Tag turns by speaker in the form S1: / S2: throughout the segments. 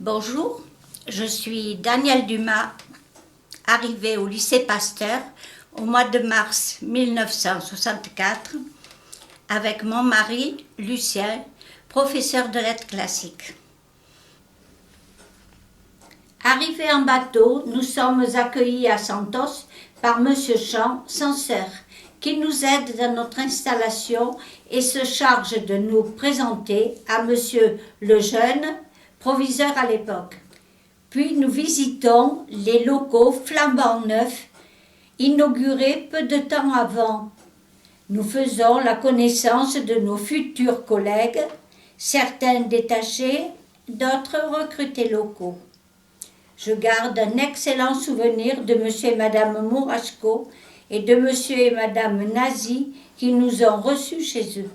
S1: Bonjour, je suis Danielle Dumas, arrivée au lycée Pasteur au mois de mars 1964 avec mon mari Lucien, professeur de lettres classiques. Arrivés en bateau, nous sommes accueillis à Santos par Monsieur Champ, censeur, qui nous aide dans notre installation et se charge de nous présenter à Monsieur Lejeune, proviseur à l'époque. Puis nous visitons les locaux flambant neufs, inaugurés peu de temps avant. Nous faisons la connaissance de nos futurs collègues, certains détachés, d'autres recrutés locaux. Je garde un excellent souvenir de monsieur et madame Mourachko et de monsieur et madame Nazi qui nous ont reçus chez eux.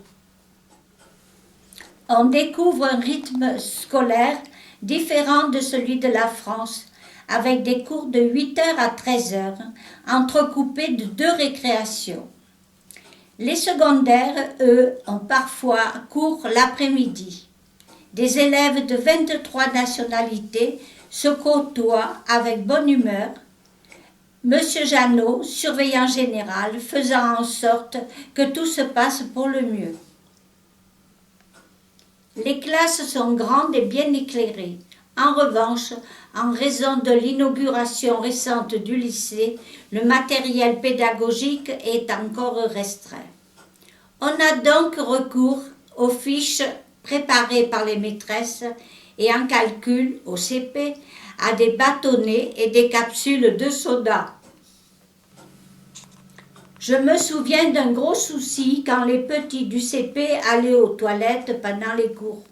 S1: On découvre un rythme scolaire différent de celui de la France, avec des cours de 8h à 13h, entrecoupés de 2 récréations. Les secondaires, eux, ont parfois cours l'après-midi. Des élèves de 23 nationalités se côtoient avec bonne humeur. Monsieur Jeannot, surveillant général, faisant en sorte que tout se passe pour le mieux. Les classes sont grandes et bien éclairées. En revanche, en raison de l'inauguration récente du lycée, le matériel pédagogique est encore restreint. On a donc recours aux fiches préparées par les maîtresses et en calcul, au CP, à des bâtonnets et des capsules de soda. Je me souviens d'un gros souci quand les petits du CP allaient aux toilettes pendant les cours.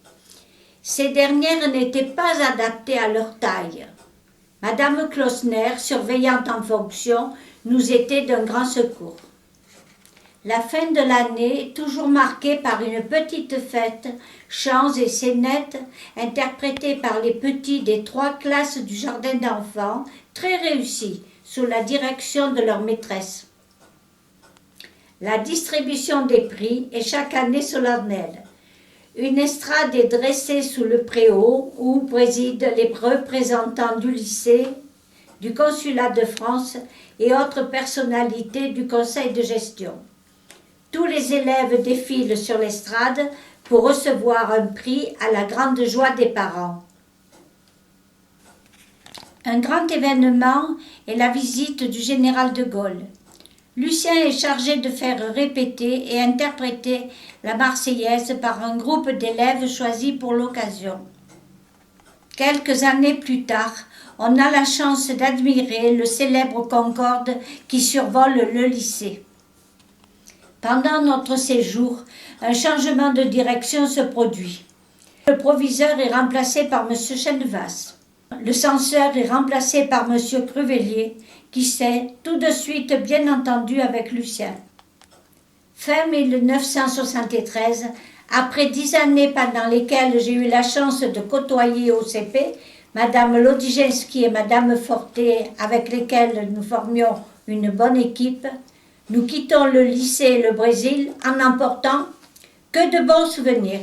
S1: Ces dernières n'étaient pas adaptées à leur taille. Madame Klosner, surveillante en fonction, nous était d'un grand secours. La fin de l'année est toujours marquée par une petite fête, chants et scénettes interprétées par les petits des 3 classes du jardin d'enfants, très réussies, sous la direction de leur maîtresse. La distribution des prix est chaque année solennelle. Une estrade est dressée sous le préau où président les représentants du lycée, du consulat de France et autres personnalités du conseil de gestion. Tous les élèves défilent sur l'estrade pour recevoir un prix à la grande joie des parents. Un grand événement est la visite du général de Gaulle. Lucien est chargé de faire répéter et interpréter la Marseillaise par un groupe d'élèves choisis pour l'occasion. Quelques années plus tard, on a la chance d'admirer le célèbre Concorde qui survole le lycée. Pendant notre séjour, un changement de direction se produit. Le proviseur est remplacé par M. Chenevas. Le censeur est remplacé par M. Cruvellier, qui s'est tout de suite bien entendu avec Lucien. Fin 1973, après 10 années pendant lesquelles j'ai eu la chance de côtoyer au CP, Madame Lodiginski et Madame Forté, avec lesquelles nous formions une bonne équipe, nous quittons le lycée et le Brésil en n'emportant que de bons souvenirs.